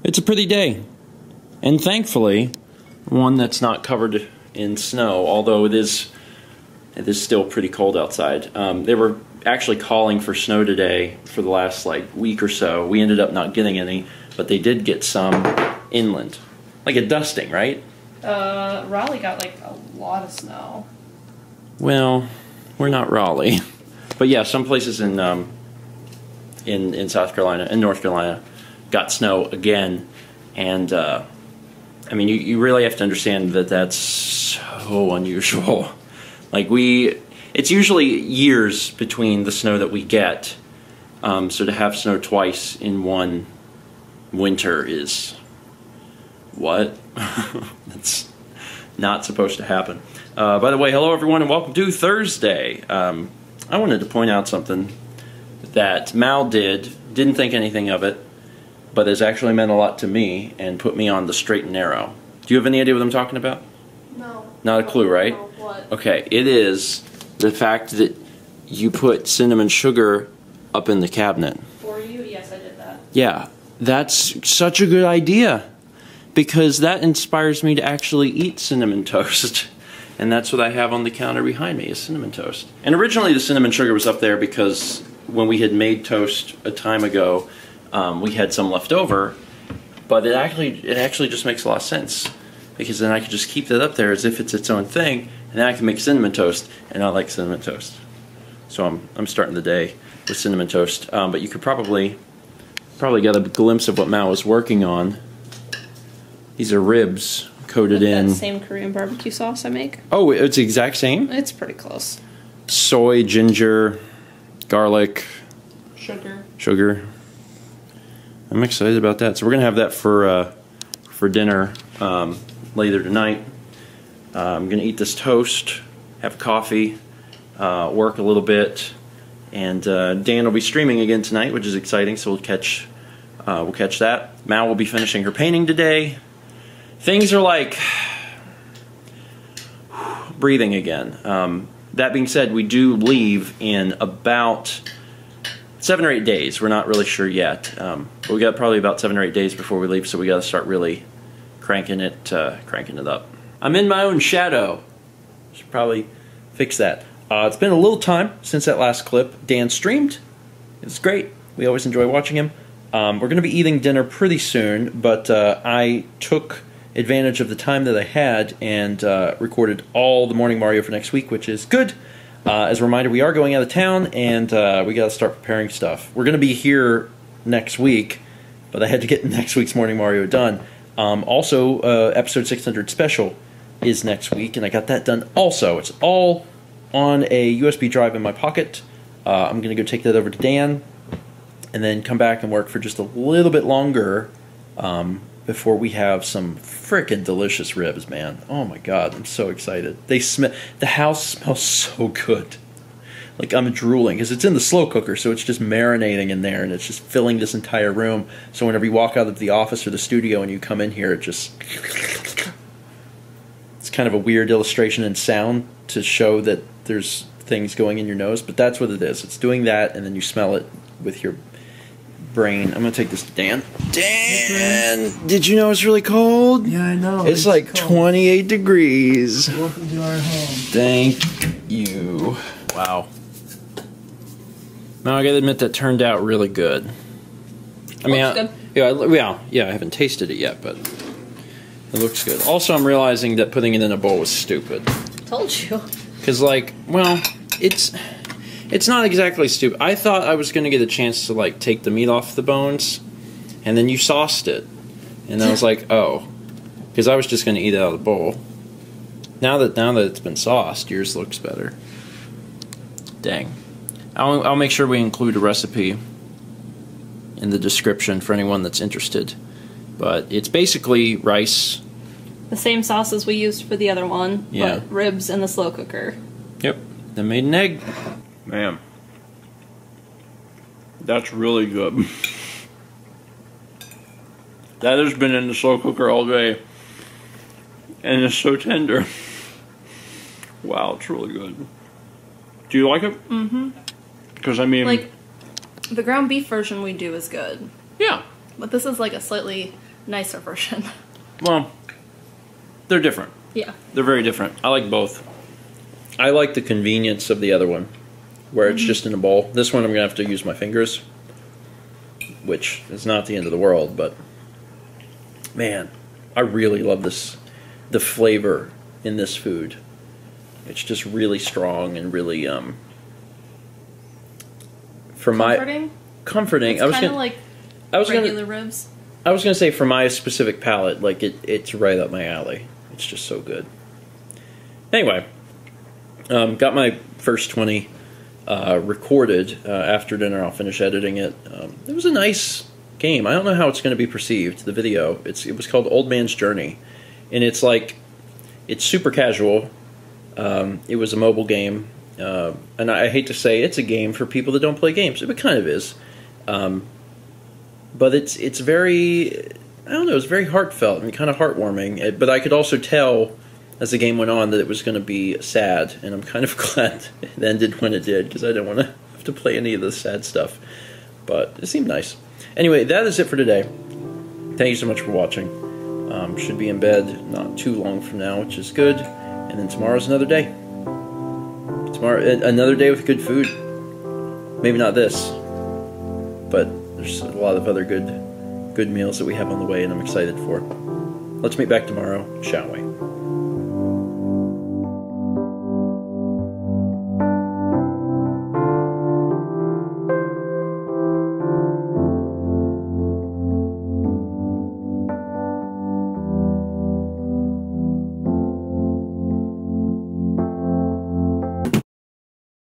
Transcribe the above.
It's a pretty day. And thankfully, one that's not covered in snow, although it is still pretty cold outside. They were actually calling for snow today for the last week or so. We ended up not getting any, but they did get some inland. Like a dusting, right? Raleigh got a lot of snow. Well, we're not Raleigh. But yeah, some places in South Carolina and North Carolina got snow again. And I mean, you really have to understand that that's so unusual. It's usually years between the snow that we get. So to have snow twice in one winter is what? That's not supposed to happen. By the way, hello everyone and welcome to Thursday. I wanted to point out something that Mal didn't think anything of it, but has actually meant a lot to me and put me on the straight and narrow. Do you have any idea what I'm talking about? No. Not a clue, right? No, what? Okay, it is the fact that you put cinnamon sugar up in the cabinet. For you? Yes, I did that. Yeah, that's such a good idea because that inspires me to actually eat cinnamon toast. And that's what I have on the counter behind me, is cinnamon toast. And originally the cinnamon sugar was up there because when we had made toast a time ago, we had some left over, but it actually just makes a lot of sense because then I could just keep that up there as if it's its own thing, and then I can make cinnamon toast, and I like cinnamon toast. So I'm starting the day with cinnamon toast. But you could probably get a glimpse of what Mal was working on. These are ribs coated in that same Korean barbecue sauce I make. Oh, it's the exact same? It's pretty close. Soy, ginger, garlic, sugar. I'm excited about that. So we're gonna have that for dinner later tonight. I'm gonna eat this toast, have coffee, work a little bit, and Dan will be streaming again tonight, which is exciting. So we'll catch that. Mal will be finishing her painting today. Things are breathing again. That being said, we do leave in about 7 or 8 days. We're not really sure yet. But we got probably about 7 or 8 days before we leave, so we got to start really cranking it up. I'm in my own shadow. Should probably fix that. It's been a little time since that last clip. Dan streamed. It's great. We always enjoy watching him. We're going to be eating dinner pretty soon, but I took advantage of the time that I had and recorded all the Morning Mario for next week, which is good. As a reminder, we are going out of town, and we got to start preparing stuff. We're going to be here next week, but I had to get next week's Morning Mario done. Also, episode 600 special is next week, and I got that done also. It's all on a USB drive in my pocket. I'm going to go take that over to Dan, and then come back and work for just a little bit longer before we have some frickin' delicious ribs, man. Oh my god, I'm so excited. The house smells so good. I'm drooling, because it's in the slow cooker, so it's just marinating in there, and it's just filling this entire room. So whenever you walk out of the office or the studio and you come in here, it's kind of a weird illustration in sound to show that there's things going in your nose, but that's what it is. It's doing that, and then you smell it with your brain. I'm gonna take this to Dan. Dan, did you know it's really cold? Yeah, I know. It's like cold. 28 degrees. Welcome to our home. Thank you. Wow. Now I gotta admit that turned out really good. I mean, good. I haven't tasted it yet, but it looks good. Also, I'm realizing that putting it in a bowl was stupid. Told you. Because, it's not exactly stupid. I thought I was going to get a chance to, take the meat off the bones, and then you sauced it. And I was like, oh. Because I was just going to eat it out of the bowl. Now that it's been sauced, yours looks better. Dang. I'll make sure we include a recipe in the description for anyone that's interested. But it's basically rice. The same sauce as we used for the other one, yeah. But ribs in the slow cooker. Yep. Then made an egg. Man, that's really good. That has been in the slow cooker all day, and it's so tender. Wow, it's really good. Do you like it? Mm-hmm. Because, I mean... the ground beef version we do is good. Yeah. But this is a slightly nicer version. Well, they're different. Yeah. They're very different. I like both. I like the convenience of the other one, where it's just in a bowl. This one I'm going to have to use my fingers, which is not the end of the world, but man, I really love this. The flavor in this food. It's just really strong and really comforting. It's kind of like regular ribs. I was gonna say for my specific palate, like it's right up my alley. It's just so good. Anyway, got my first 20 recorded. After dinner, I'll finish editing it. It was a nice game. I don't know how it's going to be perceived. The video. It was called Old Man's Journey, and it's super casual. It was a mobile game, and I hate to say it's a game for people that don't play games. It kind of is. But it's very, I don't know, it's very heartfelt and kind of heartwarming. But I could also tell as the game went on that it was going to be sad, and I'm kind of glad it ended when it did, because I didn't want to have to play any of the sad stuff. But it seemed nice. Anyway, that is it for today. Thank you so much for watching. Should be in bed not too long from now, which is good. And then tomorrow's another day. Tomorrow, another day with good food. Maybe not this, but there's a lot of other good meals that we have on the way, and I'm excited for. Let's meet back tomorrow, shall we?